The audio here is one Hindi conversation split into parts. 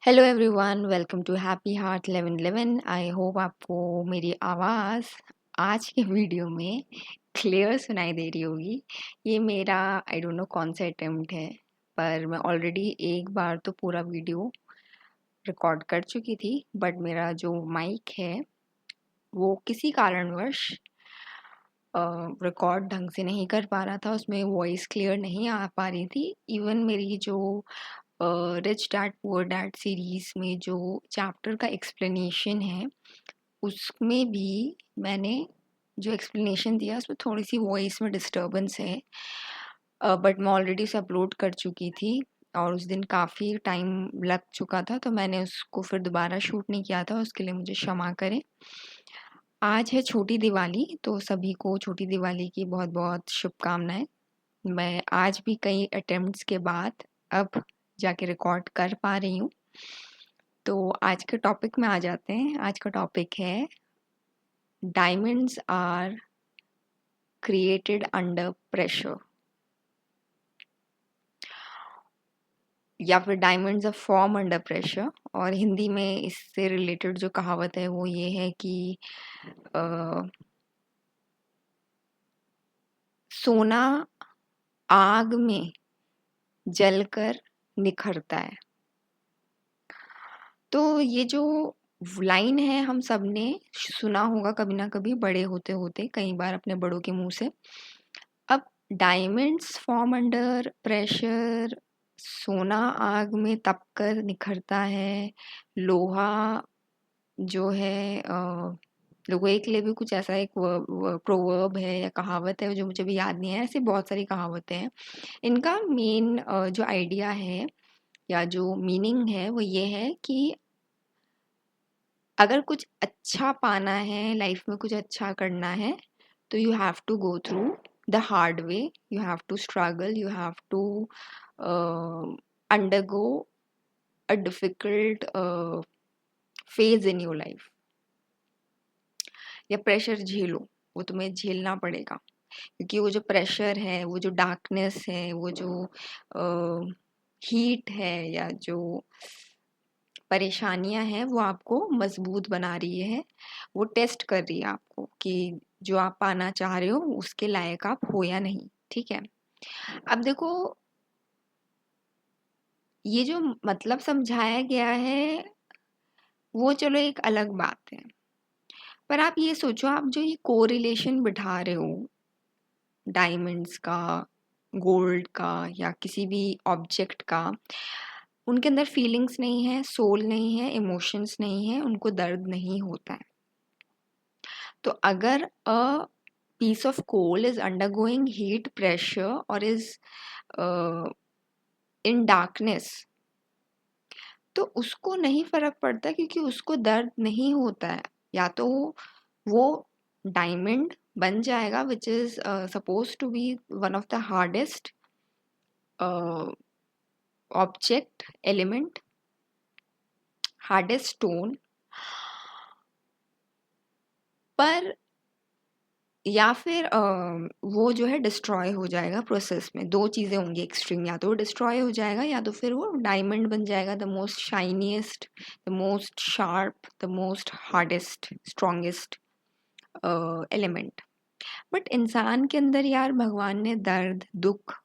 Hello everyone, welcome to happy heart 1111। I hope आपको मेरी आवाज़ आज के वीडियो में क्लियर सुनाई दे रही होगी। ये मेरा आई डोंट नो कौन सा अटेम्प्ट है, पर मैं ऑलरेडी एक बार तो पूरा वीडियो रिकॉर्ड कर चुकी थी, बट मेरा जो माइक है वो किसी कारणवश रिकॉर्ड ढंग से नहीं कर पा रहा था। उसमें वॉइस क्लियर नहीं आ पा रही थी। इवन मेरी जो rich dad poor dad series में जो चैप्टर का एक्सप्लेनेशन है उसमें भी मैंने जो एक्सप्लेनेशन दिया उसमें थोड़ी सी वॉइस में डिस्टर्बेंस है, बट मैं ऑलरेडी उसे अपलोड कर चुकी थी और उस दिन काफ़ी टाइम लग चुका था, तो मैंने उसको फिर दोबारा शूट नहीं किया था। उसके लिए मुझे क्षमा करें। आज है छोटी दिवाली, तो सभी को छोटी दिवाली की बहुत बहुत शुभकामनाएं। मैं आज भी कई अटेम्प्ट्स के बाद अब जाके रिकॉर्ड कर पा रही हूँ। तो आज के टॉपिक में आ जाते हैं। आज का टॉपिक है diamonds are created under pressure, या फिर diamonds are form under pressure. और हिंदी में इससे रिलेटेड जो कहावत है वो ये है कि सोना आग में जलकर निखरता है। तो ये जो लाइन है हम सब ने सुना होगा कभी ना कभी, बड़े होते होते कई बार अपने बड़ों के मुंह से। अब डायमंड्स फॉर्म अंडर प्रेशर, सोना आग में तपकर निखरता है, लोहा जो है लोहे के लिए भी कुछ ऐसा एक प्रोवर्ब है या कहावत है जो मुझे भी याद नहीं है। ऐसी बहुत सारी कहावतें हैं। इनका मेन जो आइडिया है या जो मीनिंग है वो ये है कि अगर कुछ अच्छा पाना है, लाइफ में कुछ अच्छा करना है, तो you have to go through the hard way, you have to struggle, you have to undergo a difficult phase in your life, या प्रेशर झेलो, वो तुम्हें झेलना पड़ेगा। क्योंकि वो जो प्रेशर है, वो जो डार्कनेस है, वो जो हीट है या जो परेशानियां हैं, वो आपको मजबूत बना रही है। वो टेस्ट कर रही है आपको कि जो आप पाना चाह रहे हो उसके लायक आप हो या नहीं। ठीक है। अब देखो, ये जो मतलब समझाया गया है वो चलो एक अलग बात है, पर आप ये सोचो, आप जो ये कोरिलेशन बिठा रहे हो डायमंड्स का, गोल्ड का या किसी भी ऑब्जेक्ट का, उनके अंदर फीलिंग्स नहीं है, सोल नहीं है, इमोशंस नहीं है, उनको दर्द नहीं होता है। तो अगर अ piece of coal is undergoing heat pressure or is in darkness, तो उसको नहीं फर्क पड़ता क्योंकि उसको दर्द नहीं होता है। या तो वो डायमंड बन जाएगा which is suppose to be one of the hardest object, element, hardest stone, पर या फिर वो जो है डिस्ट्रॉय हो जाएगा प्रोसेस में। दो चीज़ें होंगी एक्सट्रीम, या तो वो डिस्ट्रॉय हो जाएगा या तो फिर वो डायमंड बन जाएगा, the most shiniest, the most sharp, the most hardest, strongest element. But इंसान के अंदर यार भगवान ने दर्द, दुख,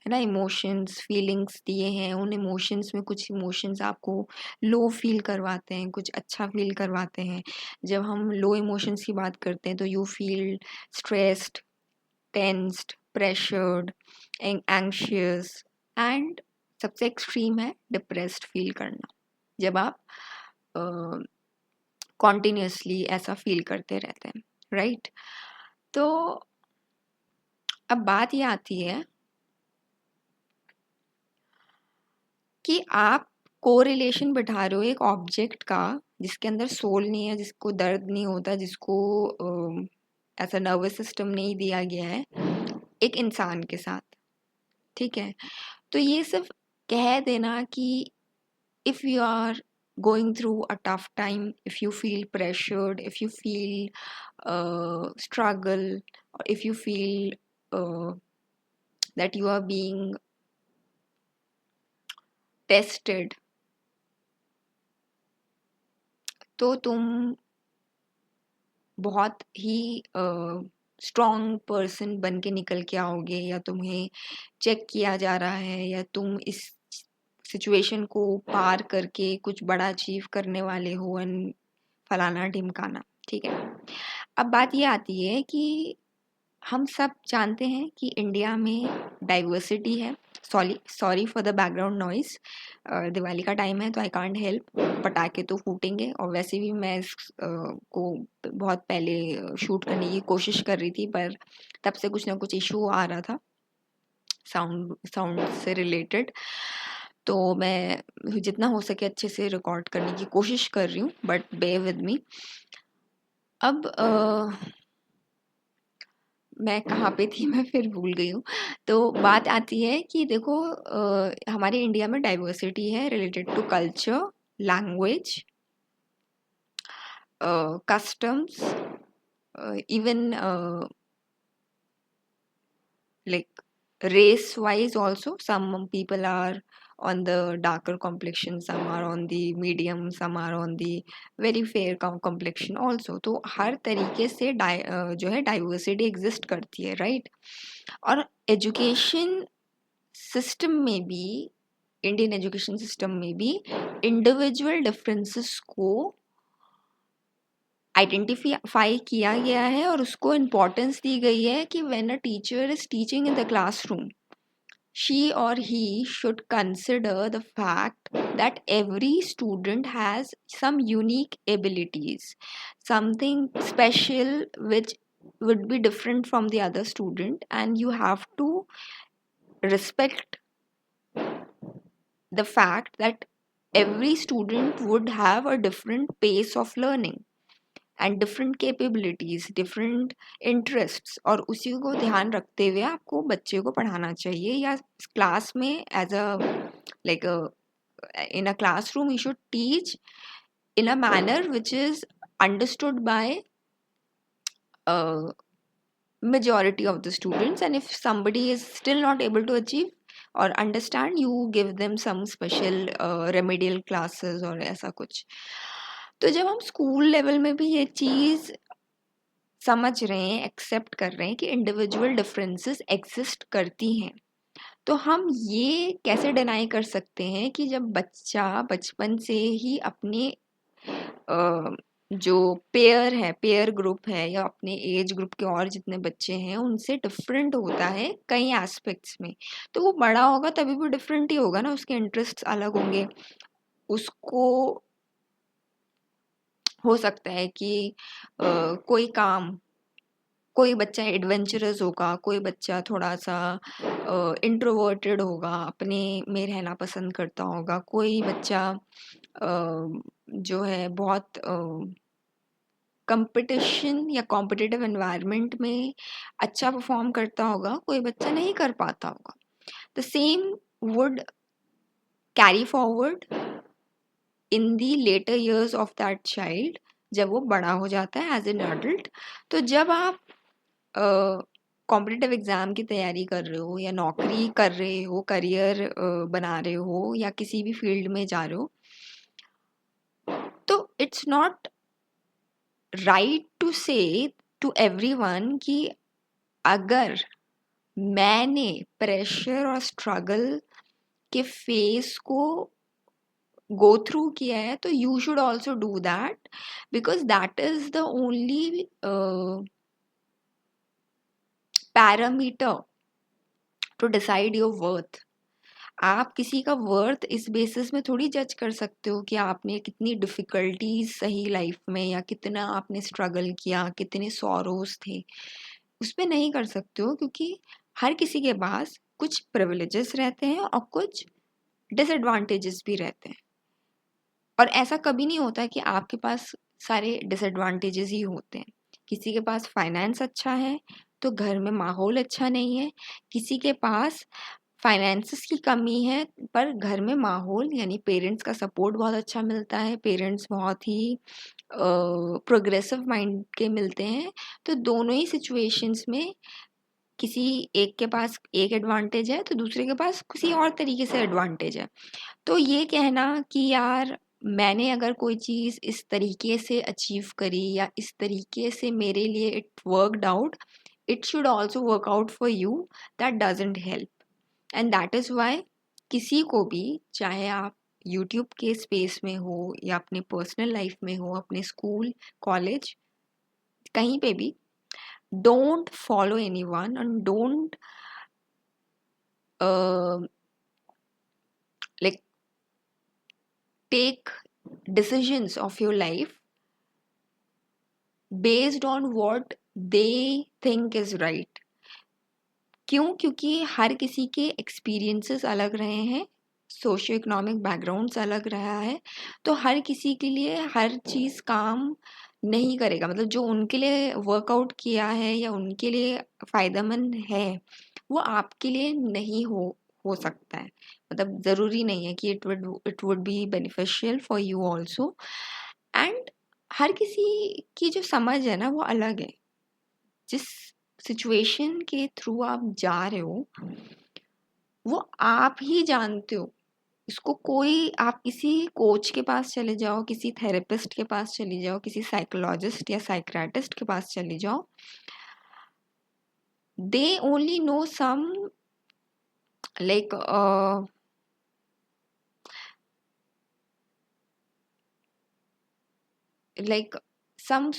है ना, इमोशंस, फीलिंग्स दिए हैं। उन इमोशंस में कुछ इमोशंस आपको लो फील करवाते हैं, कुछ अच्छा फील करवाते हैं। जब हम लो इमोशंस की बात करते हैं तो you feel stressed, tensed, pressured, anxious, and सबसे एक्सट्रीम है डिप्रेस्ड फील करना, जब आप कॉन्टिन्यूसली ऐसा फील करते रहते हैं, राइट। तो अब बात ये आती है कि आप कोरिलेशन बिठा रहे हो एक ऑब्जेक्ट का जिसके अंदर सोल नहीं है, जिसको दर्द नहीं होता, जिसको ऐसा नर्वस सिस्टम नहीं दिया गया है, एक इंसान के साथ। ठीक है। तो ये सिर्फ कह देना कि if you are going through a tough time, if you feel pressured, if you feel struggle, or if you feel that you are being tested, तो तुम बहुत ही स्ट्रॉन्ग पर्सन बन के निकल के आओगे, या तुम्हें चेक किया जा रहा है, या तुम इस सिचुएशन को पार करके कुछ बड़ा अचीव करने वाले हो, एंड फलाना ढिमकाना। ठीक है, अब बात ये आती है कि हम सब जानते हैं कि इंडिया में डाइवर्सिटी है। Sorry for the background noise, Diwali का टाइम है तो आई कांट हेल्प, पटाखे तो फूटेंगे, और वैसे भी मैं को बहुत पहले शूट करने की कोशिश कर रही थी, पर तब से कुछ ना कुछ इशू आ रहा था साउंड से रिलेटेड, तो मैं जितना हो सके अच्छे से रिकॉर्ड करने की कोशिश कर रही हूँ, बट बेयर विद मी। अब मैं कहाँ पे थी, मैं फिर भूल गई हूँ। तो बात आती है कि देखो, हमारे इंडिया में डाइवर्सिटी है related to culture, language, customs, even like race wise also. Some people are on the darker complexion, some are on the medium, some are on the very fair complexion also. तो हर तरीके से जो है डाइवर्सिटी एग्जिस्ट करती है, राइट? और एजुकेशन सिस्टम में भी, इंडियन एजुकेशन सिस्टम में भी इंडिविजुअल डिफरेंसेस को आइडेंटिफाई किया गया है और उसको इम्पोर्टेंस दी गई है कि when a teacher is teaching in the classroom, she or he should consider the fact that every student has some unique abilities, something special which would be different from the other student, and you have to respect the fact that every student would have a different pace of learning and different capabilities, different interests, और उसी को ध्यान रखते हुए आपको बच्चे को पढ़ाना चाहिए, या क्लास में as a like in a classroom you should teach in a manner which is understood by majority of the students, and if somebody is still not able to achieve or understand, you give them some special remedial classes और ऐसा कुछ। तो जब हम स्कूल लेवल में भी ये चीज़ समझ रहे हैं, एक्सेप्ट कर रहे हैं कि इंडिविजुअल डिफरेंसेस एग्जिस्ट करती हैं, तो हम ये कैसे डिनाई कर सकते हैं कि जब बच्चा बचपन से ही अपने जो पेयर ग्रुप है या अपने एज ग्रुप के और जितने बच्चे हैं उनसे डिफरेंट होता है कई एस्पेक्ट्स में, तो वो बड़ा होगा तभी भी डिफरेंट ही होगा ना, उसके इंटरेस्ट अलग होंगे। उसको हो सकता है कि कोई बच्चा एडवेंचरस होगा, कोई बच्चा थोड़ा सा इंट्रोवर्टेड होगा, अपने में रहना पसंद करता होगा, कोई बच्चा जो है बहुत कंपटीशन या कॉम्पिटिटिव एनवायरनमेंट में अच्छा परफॉर्म करता होगा, कोई बच्चा नहीं कर पाता होगा। The same would carry forward in the later years of that child, जब वो बड़ा हो जाता है एज एन एडल्ट। तो जब आप कॉम्पिटिटिव एग्ज़ाम की तैयारी कर रहे हो या नौकरी कर रहे हो, करियर बना रहे हो या किसी भी फील्ड में जा रहे हो, तो इट्स नॉट राइट टू से टू एवरीवन कि अगर मैंने प्रेशर और स्ट्रगल के फेस को गो थ्रू किया है तो you should also do that, because that is the only parameter to decide your worth. आप किसी का वर्थ इस बेसिस में थोड़ी जज कर सकते हो कि आपने कितनी डिफ़िकल्टीज सही लाइफ में, या कितना आपने स्ट्रगल किया, कितने सॉरोज थे, उस पर नहीं कर सकते हो, क्योंकि हर किसी के पास कुछ प्रिविलेजेस रहते हैं और कुछ डिसएडवांटेजेस भी रहते हैं। और ऐसा कभी नहीं होता कि आपके पास सारे डिसएडवांटेजेस ही होते हैं। किसी के पास फाइनेंस अच्छा है तो घर में माहौल अच्छा नहीं है, किसी के पास फाइनेंसेस की कमी है पर घर में माहौल यानी पेरेंट्स का सपोर्ट बहुत अच्छा मिलता है, पेरेंट्स बहुत ही प्रोग्रेसिव माइंड के मिलते हैं। तो दोनों ही सिचुएशंस में किसी एक के पास एक एडवांटेज है तो दूसरे के पास किसी और तरीके से एडवांटेज है। तो ये कहना कि यार मैंने अगर कोई चीज़ इस तरीके से अचीव करी या इस तरीके से मेरे लिए it worked out, it should also work out for you. That doesn't help and that is why किसी को भी, चाहे आप यूट्यूब के स्पेस में हो या अपने पर्सनल लाइफ में हो, अपने स्कूल कॉलेज कहीं पे भी, don't follow anyone and don't like take decisions of your life based on what they think is right। क्यों? क्योंकि हर किसी के एक्सपीरियंसेस अलग रहे हैं, सोशियो इकोनॉमिक बैकग्राउंड्स अलग रहा है, तो हर किसी के लिए हर चीज़ काम नहीं करेगा। मतलब जो उनके लिए वर्कआउट किया है या उनके लिए फ़ायदेमंद है, वो आपके लिए नहीं हो सकता है। मतलब ज़रूरी नहीं है कि it would be beneficial for you also. And हर किसी की जो समझ है ना वो अलग है। जिस सिचुएशन के थ्रू आप जा रहे हो वो आप ही जानते हो। इसको कोई, आप किसी कोच के पास चले जाओ, किसी थेरेपिस्ट के पास चली जाओ, किसी साइकोलॉजिस्ट या साइकियाट्रिस्ट के पास चली जाओ, they only know some like like some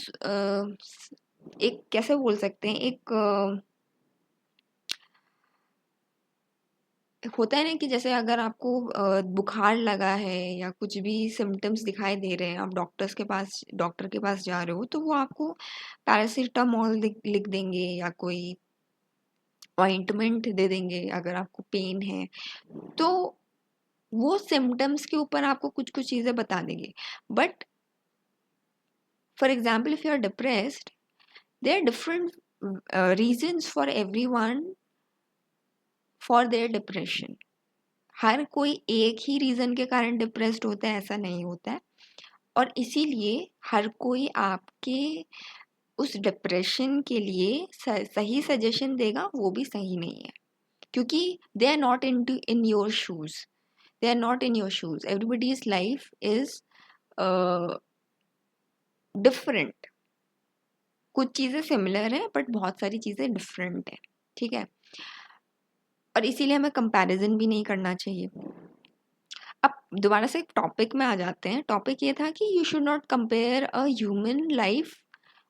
एक कैसे बोल सकते हैं, एक होता है ना कि जैसे अगर आपको बुखार लगा है या कुछ भी सिम्टम्स दिखाई दे रहे हैं, आप डॉक्टर के पास जा रहे हो, तो वो आपको पैरासीटामोल लिख देंगे या कोई ऑइंटमेंट दे देंगे अगर आपको पेन है। तो वो सिम्टम्स के ऊपर आपको कुछ कुछ चीज़ें बता देंगे। But for example if you are depressed, there are different reasons for everyone for their depression. हर कोई एक ही रीज़न के कारण डिप्रेस्ड होता है ऐसा नहीं होता है, और इसीलिए हर कोई आपके उस डिप्रेशन के लिए सही सजेशन देगा वो भी सही नहीं है, क्योंकि they are not in your shoes, they are not in your shoes. Everybody's life is different. कुछ चीज़ें सिमिलर हैं बट बहुत सारी चीज़ें डिफरेंट है, ठीक है। और इसीलिए हमें कंपैरिजन भी नहीं करना चाहिए। अब दोबारा से एक टॉपिक में आ जाते हैं। टॉपिक ये था कि you should not compare a human life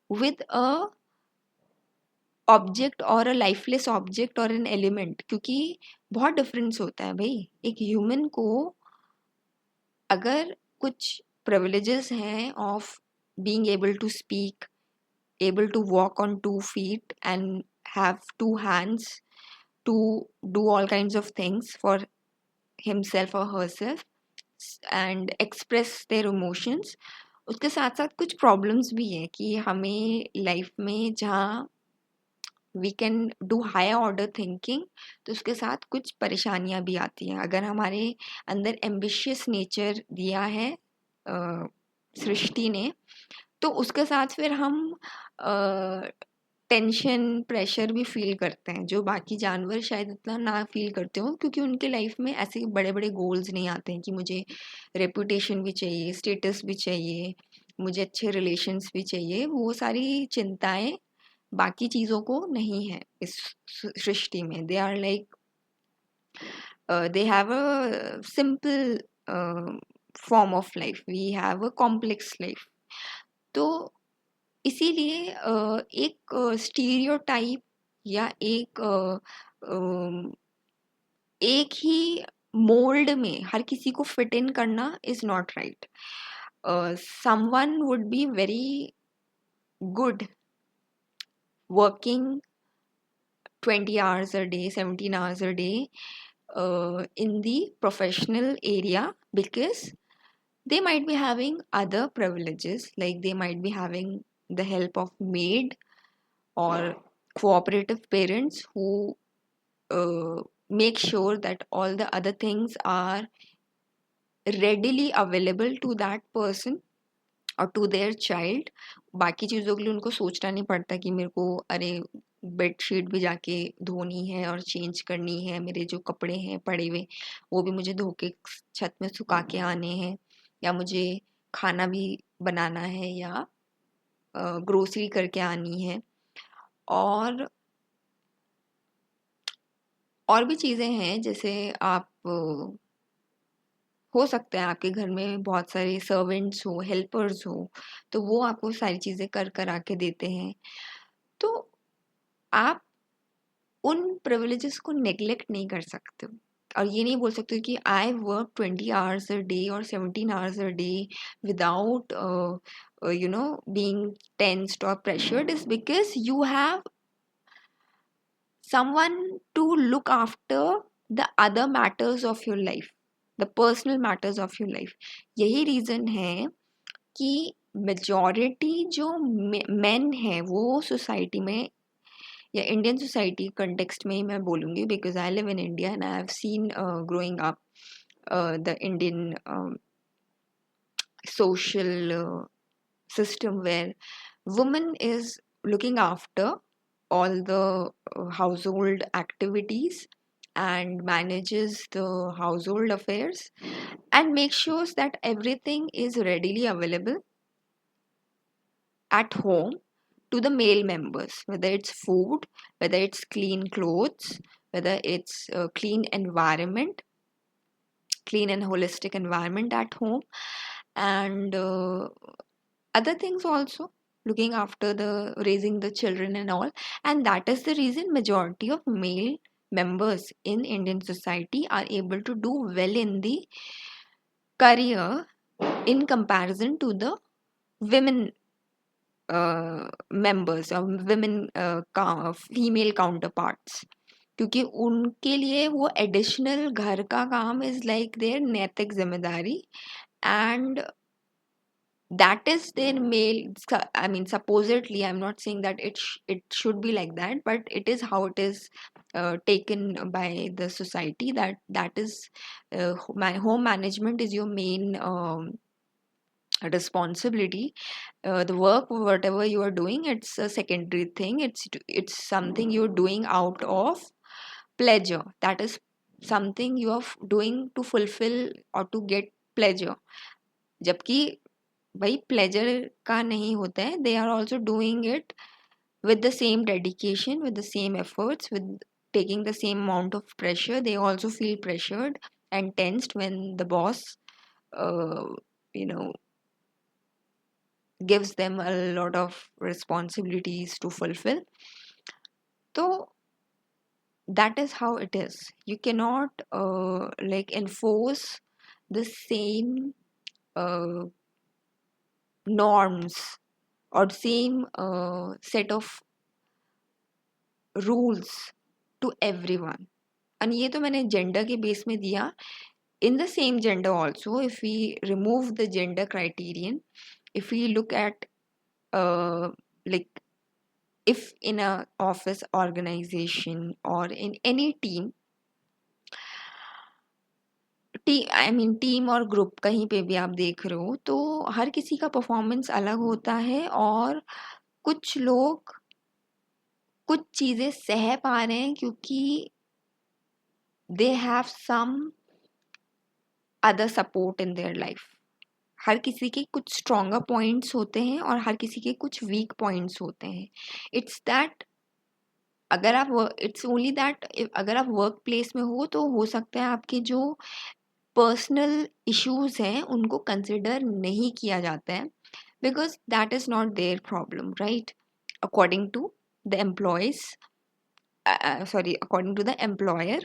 with a object और अ लाइफलेस ऑब्जेक्ट और एन एलिमेंट, क्योंकि बहुत डिफरेंस होता है भाई। एक ह्यूमन को अगर कुछ प्रिविलेजेस हैं of being able to speak, able to walk on 2 feet and have 2 hands to do all kinds of things for himself or herself and express their emotions, उसके साथ साथ कुछ प्रॉब्लम्स भी हैं कि हमें लाइफ में जहाँ we can do higher order thinking, तो उसके साथ कुछ परेशानियाँ भी आती हैं। अगर हमारे अंदर एम्बिशियस नेचर दिया है सृष्टि ने, तो उसके साथ फिर हम टेंशन प्रेशर भी फील करते हैं, जो बाकी जानवर शायद इतना ना फील करते हो, क्योंकि उनके लाइफ में ऐसे बड़े बड़े गोल्स नहीं आते हैं कि मुझे रेपुटेशन भी चाहिए, स्टेटस भी चाहिए, मुझे अच्छे रिलेशंस भी चाहिए। वो सारी चिंताएं बाकी चीज़ों को नहीं है इस सृष्टि में। They are like they have a simple form of life, we have a complex life। तो इसीलिए एक स्टीरियोटाइप या एक ही मोल्ड में हर किसी को फिट इन करना is not right. Someone would be very good working 20 hours a day, 17 hours a day in the professional area, because they might be having other privileges, like they might be having the help of maid or cooperative parents who make sure that all the other things are readily available to that person और टू देयर चाइल्ड। बाकी चीज़ों के लिए उनको सोचना नहीं पड़ता कि मेरे को अरे बेडशीट भी जाके धोनी है और चेंज करनी है, मेरे जो कपड़े हैं पड़े हुए वो भी मुझे धो के छत में सुखा के आने हैं। या मुझे खाना भी बनाना है या ग्रोसरी करके आनी है। और और भी चीज़ें हैं, जैसे आप हो सकता है आपके घर में बहुत सारे सर्वेंट्स हो, हेल्पर्स हो, तो वो आपको सारी चीज़ें कर करा के देते हैं। तो आप उन प्रिविलेजेस को नेग्लेक्ट नहीं कर सकते हो, और ये नहीं बोल सकते हो कि I work 20 hours a day और 17 hours a day without being tensed or pressured, is because you have someone to look after the other matters of your life, the personal matters of your life. यही रीज़न है कि मेजॉरिटी जो मेन है वो सोसाइटी में, या इंडियन सोसाइटी कंटेक्स्ट में ही मैं बोलूँगी, because I live in India and I have seen growing up the Indian social system where woman is looking after all the household activities and manages the household affairs and makes sure that everything is readily available at home to the male members, whether it's food, whether it's clean clothes, whether it's clean environment, clean and holistic environment at home, and other things also, looking after the raising the children and all. And that is the reason majority of male members in Indian society are able to do well in the career in comparison to the women members or women female counterparts, क्योंकि उनके लिए वो एडिशनल घर का काम इज लाइक देयर नैतिक जिम्मेदारी, and that is their male. I mean, supposedly, I'm not saying that it should be like that, but it is how it is taken by the society, that is my home management is your main responsibility. The work, whatever you are doing, it's a secondary thing. It's something you're doing out of pleasure. That is something you are doing to fulfill or to get pleasure. जबकि भाई प्लेजर का नहीं होता है, they are also doing it with the same dedication, with the same efforts, with taking the same amount of pressure. They also feel pressured and tensed when the boss uh, you know gives them a lot of responsibilities to fulfill. So that is how it is. You cannot like enforce the same uh, norms or same set of rules to everyone. And ये तो मैंने जेंडर के बेस में दिया. In the same gender also, if we remove the gender criterion, if we look at like if in a office organization or in any team, I mean team और ग्रुप कहीं पे भी आप देख रहे हो, तो हर किसी का परफॉर्मेंस अलग होता है, और कुछ लोग कुछ चीज़ें सह पा रहे हैं क्योंकि they have some other support in their life. हर किसी के कुछ स्ट्रॉन्गर पॉइंट्स होते हैं और हर किसी के कुछ वीक पॉइंट्स होते हैं. इट्स दैट अगर आप इट्स ओनली दैट अगर आप वर्क प्लेस में हो सकता है आपके जो पर्सनल इश्यूज हैं उनको कंसिडर नहीं किया जाता है, because that is not their problem, right? According to the employees, according to the employer.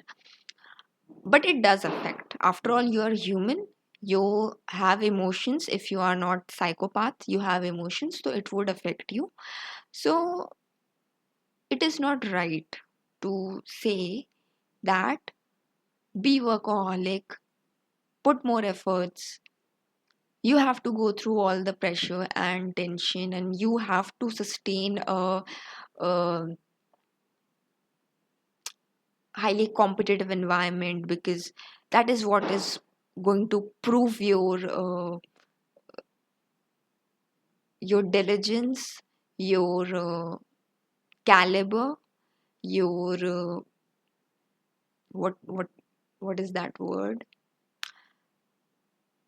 But it does affect. After all, you are human. You have emotions. If you are not psychopath, you have emotions, so it would affect you. So it is not right to say that be workaholic, put more efforts. You have to go through all the pressure and tension, and you have to sustain a highly competitive environment, because that is what is going to prove your diligence, your caliber, your what what is that word,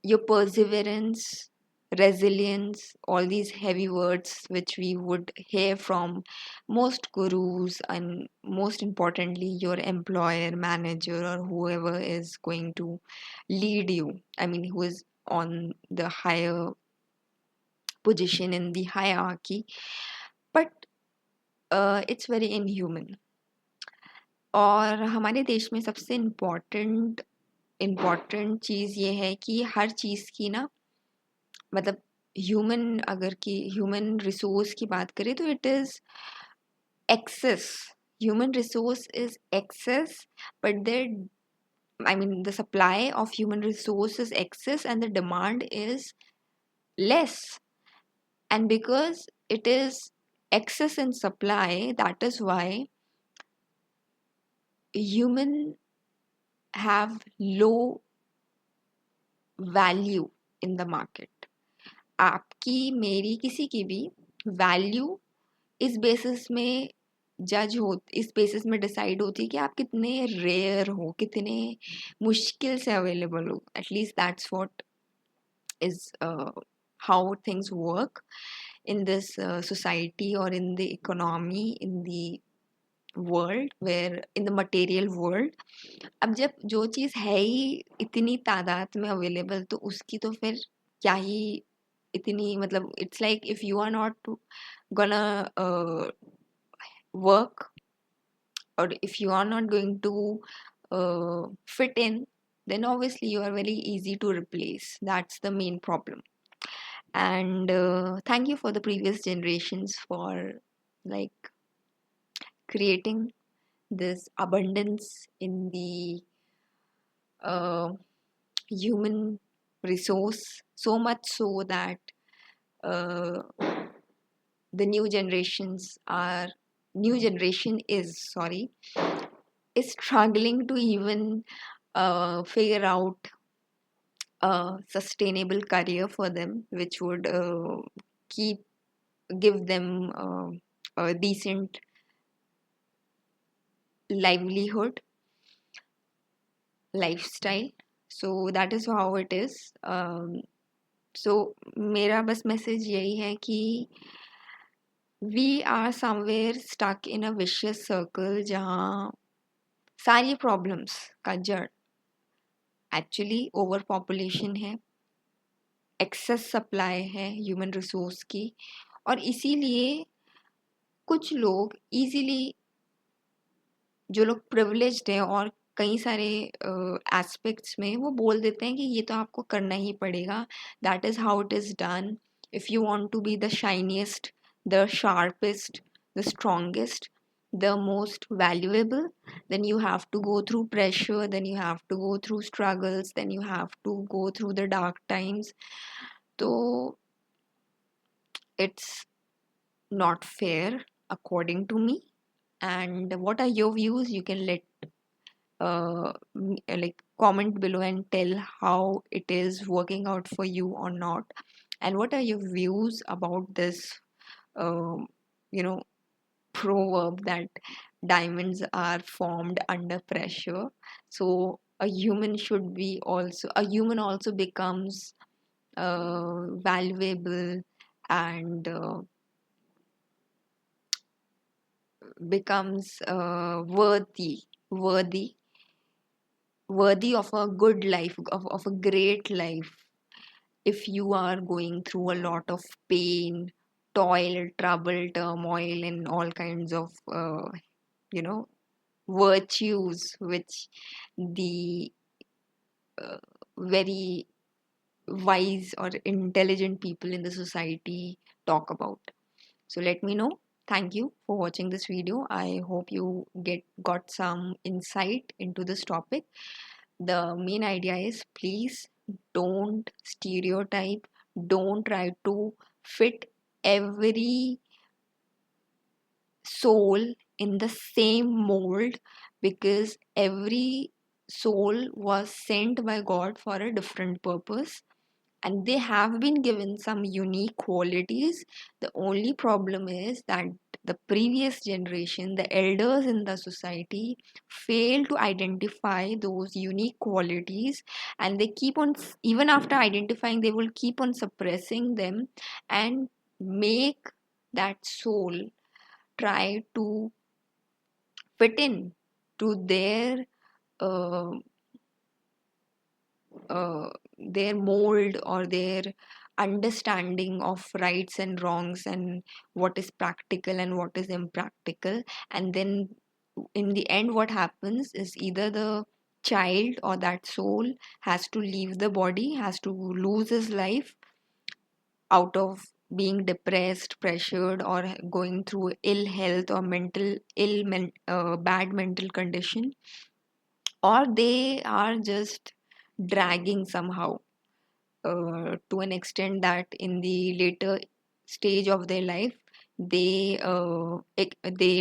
your perseverance, resilience, all these heavy words which we would hear from most gurus, and most importantly, your employer, manager, or whoever is going to lead you. I mean, who is on the higher position in the hierarchy, but it's very inhuman. और हमारे देश में सबसे इम्पोर्टेंट चीज़ ये है कि हर चीज़ की ना, मतलब ह्यूमन रिसोर्स की बात करें तो it is access. Human resource is excess, but the supply of human resource is excess and the demand is less. And because it is excess in supply, that is why human have low value in the market. आपकी मेरी किसी की भी वैल्यू इस बेसिस में इस बेसिस में डिसाइड होती है कि आप कितने रेयर हो, कितने मुश्किल से अवेलेबल हो. At least that's what is how things work in this society or in the economy, in the world, where in the material world. अब जब जो चीज़ है ही इतनी तादाद में अवेलेबल, तो उसकी तो फिर क्या ही इतनी, मतलब it's like if you are not gonna work, or if you are not going to fit in, then obviously you are very easy to replace. That's the main problem. And thank you for the previous generations for like creating this abundance in the uh, human resource, so much so that uh, the new generation is struggling to even figure out a sustainable career for them, which would keep give them a decent livelihood, lifestyle. So that is how it is. So मेरा बस मैसेज यही है कि we are somewhere stuck in a vicious circle जहाँ सारी प्रॉब्लम्स का जड़ एक्चुअली ओवर पॉपुलेशन है, एक्सेस सप्लाई है ह्यूमन रिसोर्स की. और इसीलिए कुछ लोग इजीली, जो लोग प्रिविलेज्ड हैं और कई सारे एस्पेक्ट्स में, वो बोल देते हैं कि ये तो आपको करना ही पड़ेगा, that is how it is done. If you want to be the shiniest, the sharpest, the strongest, the most valuable, then you have to go through pressure, then you have to go through struggles, then you have to go through the dark times. So it's not fair according to me. And what are your views? You can like comment below and tell how it is working out for you or not. And what are your views about this um, you know proverb that diamonds are formed under pressure? So a human also becomes valuable and becomes worthy worthy of a good life, of a great life, if you are going through a lot of pain, toil, trouble, turmoil, and all kinds of you know virtues which the very wise or intelligent people in the society talk about. So let me know. Thank you for watching this video. I hope you got some insight into this topic. The main idea is, please don't stereotype, don't try to fit every soul in the same mold, because every soul was sent by God for a different purpose. and they have been given some unique qualities. The only problem is that the previous generation, the elders in the society, fail to identify those unique qualities, and they keep on, even after identifying, they will keep on suppressing them and make that soul try to fit in to uh, their mold or their understanding of rights and wrongs and what is practical and what is impractical. And then in the end, what happens is either the child or that soul has to leave the body, has to lose his life out of being depressed, pressured, or going through ill health or bad mental condition, or they are just dragging somehow to an extent that in the later stage of their life they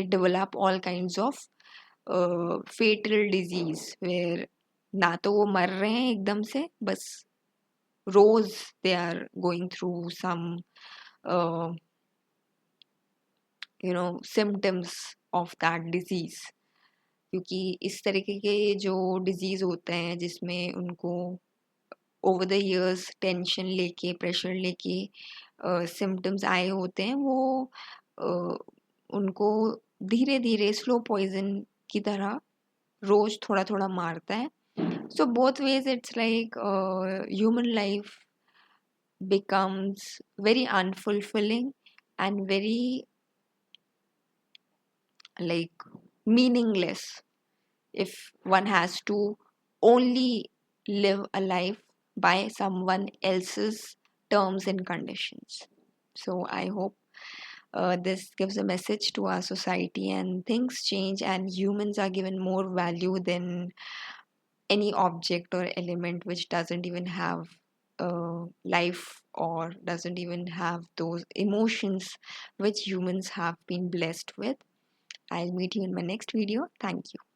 develop all kinds of fatal disease where ना तो वो मर रहे हैं एकदम से बस रोज they are going through some uh, symptoms of that disease. क्योंकि इस तरीके के जो डिजीज होते हैं जिसमें उनको ओवर द इयर्स टेंशन लेके प्रेशर लेके सिम्टम्स आए होते हैं, वो उनको धीरे धीरे स्लो पॉइजन की तरह रोज थोड़ा थोड़ा मारता है. So both ways it's like human life becomes very unfulfilling and very like meaningless if one has to only live a life by someone else's terms and conditions. So I hope this gives a message to our society, and things change and humans are given more value than any object or element which doesn't even have life or doesn't even have those emotions which humans have been blessed with. I'll meet you in my next video. Thank you.